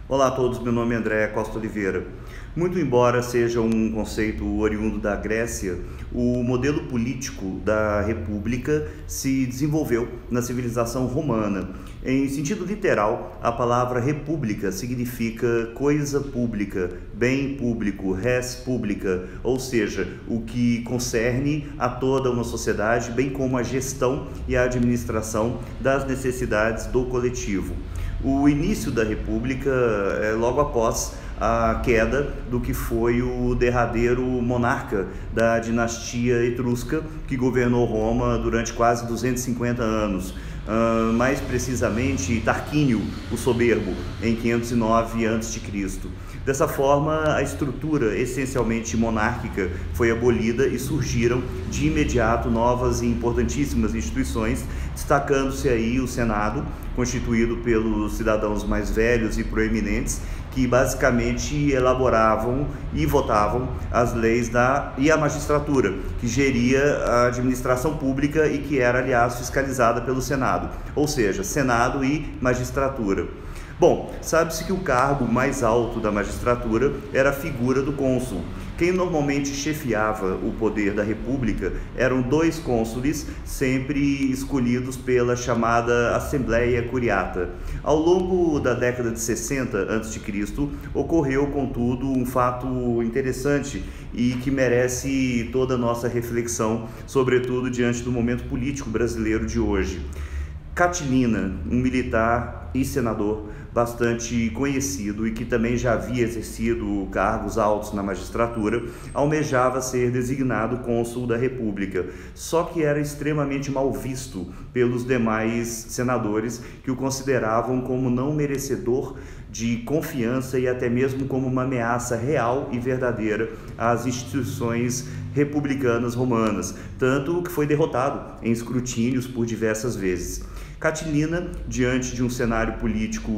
Olá a todos, meu nome é André Costa Oliveira. Muito embora seja um conceito oriundo da Grécia, o modelo político da república se desenvolveu na civilização romana. Em sentido literal, a palavra república significa coisa pública, bem público, res publica, ou seja, o que concerne a toda uma sociedade, bem como a gestão e a administração das necessidades do coletivo. O início da República é logo após a queda do que foi o derradeiro monarca da dinastia etrusca, que governou Roma durante quase 250 anos. Mais precisamente Tarquínio, o Soberbo, em 509 a.C. Dessa forma, a estrutura essencialmente monárquica foi abolida e surgiram de imediato novas e importantíssimas instituições, destacando-se aí o Senado, constituído pelos cidadãos mais velhos e proeminentes, que basicamente elaboravam e votavam as leis e a magistratura, que geria a administração pública e que era, aliás, fiscalizada pelo Senado, ou seja, Senado e magistratura. Bom, sabe-se que o cargo mais alto da magistratura era a figura do cônsul. Quem normalmente chefiava o poder da República eram dois cônsules, sempre escolhidos pela chamada Assembleia Curiata. Ao longo da década de 60 a.C., ocorreu, contudo, um fato interessante e que merece toda a nossa reflexão, sobretudo diante do momento político brasileiro de hoje. Catilina, um militar e senador bastante conhecido e que também já havia exercido cargos altos na magistratura, almejava ser designado cônsul da República, só que era extremamente mal visto pelos demais senadores, que o consideravam como não merecedor de confiança e até mesmo como uma ameaça real e verdadeira às instituições republicanas romanas, tanto que foi derrotado em escrutínios por diversas vezes. Catilina, diante de um cenário político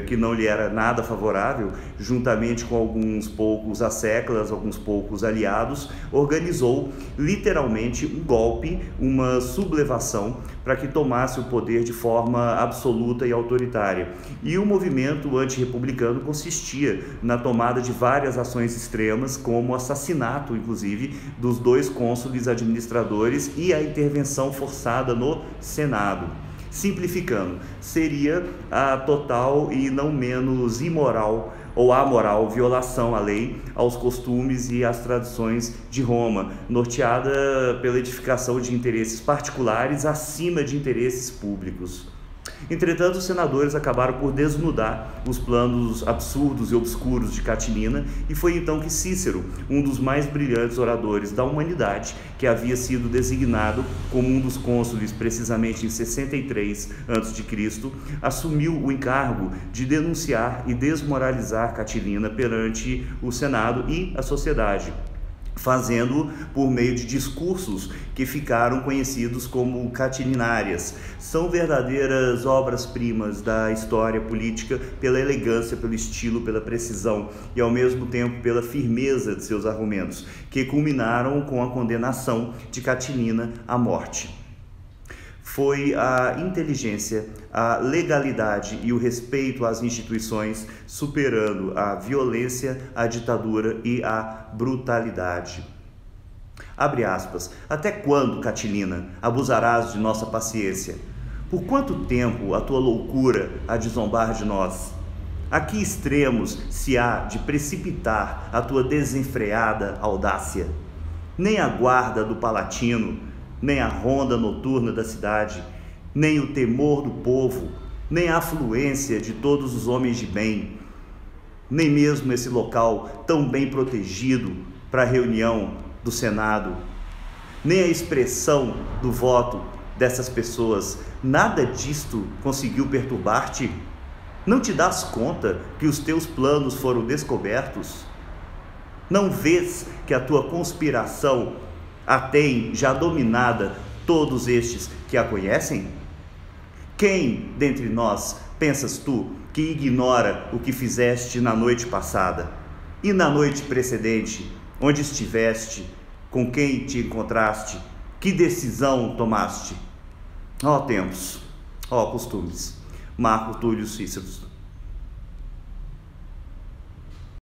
que não lhe era nada favorável, juntamente com alguns poucos asseclas, alguns poucos aliados, organizou literalmente um golpe, uma sublevação, para que tomasse o poder de forma absoluta e autoritária. E o movimento antirrepublicano consistia na tomada de várias ações extremas, como o assassinato, inclusive, dos dois cônsules administradores e a intervenção forçada no Senado. Simplificando, seria a total e não menos imoral ou amoral violação à lei, aos costumes e às tradições de Roma, norteada pela edificação de interesses particulares acima de interesses públicos. Entretanto, os senadores acabaram por desnudar os planos absurdos e obscuros de Catilina, e foi então que Cícero, um dos mais brilhantes oradores da humanidade, que havia sido designado como um dos cônsules precisamente em 63 a.C., assumiu o encargo de denunciar e desmoralizar Catilina perante o Senado e a sociedade, fazendo por meio de discursos que ficaram conhecidos como catilinárias. São verdadeiras obras-primas da história política pela elegância, pelo estilo, pela precisão e ao mesmo tempo pela firmeza de seus argumentos, que culminaram com a condenação de Catilina à morte. Foi a inteligência, a legalidade e o respeito às instituições, superando a violência, a ditadura e a brutalidade. Abre aspas. Até quando, Catilina, abusarás de nossa paciência? Por quanto tempo a tua loucura há de zombar de nós? A que extremos se há de precipitar a tua desenfreada audácia? Nem a guarda do Palatino, nem a ronda noturna da cidade, nem o temor do povo, nem a afluência de todos os homens de bem, nem mesmo esse local tão bem protegido para a reunião do Senado, nem a expressão do voto dessas pessoas, nada disto conseguiu perturbar-te? Não te dás conta que os teus planos foram descobertos? Não vês que a tua conspiração a tem já dominada todos estes que a conhecem? Quem dentre nós, pensas tu, que ignora o que fizeste na noite passada? E na noite precedente, onde estiveste, com quem te encontraste, que decisão tomaste? Ó tempos, ó costumes. Marco Túlio Cícero.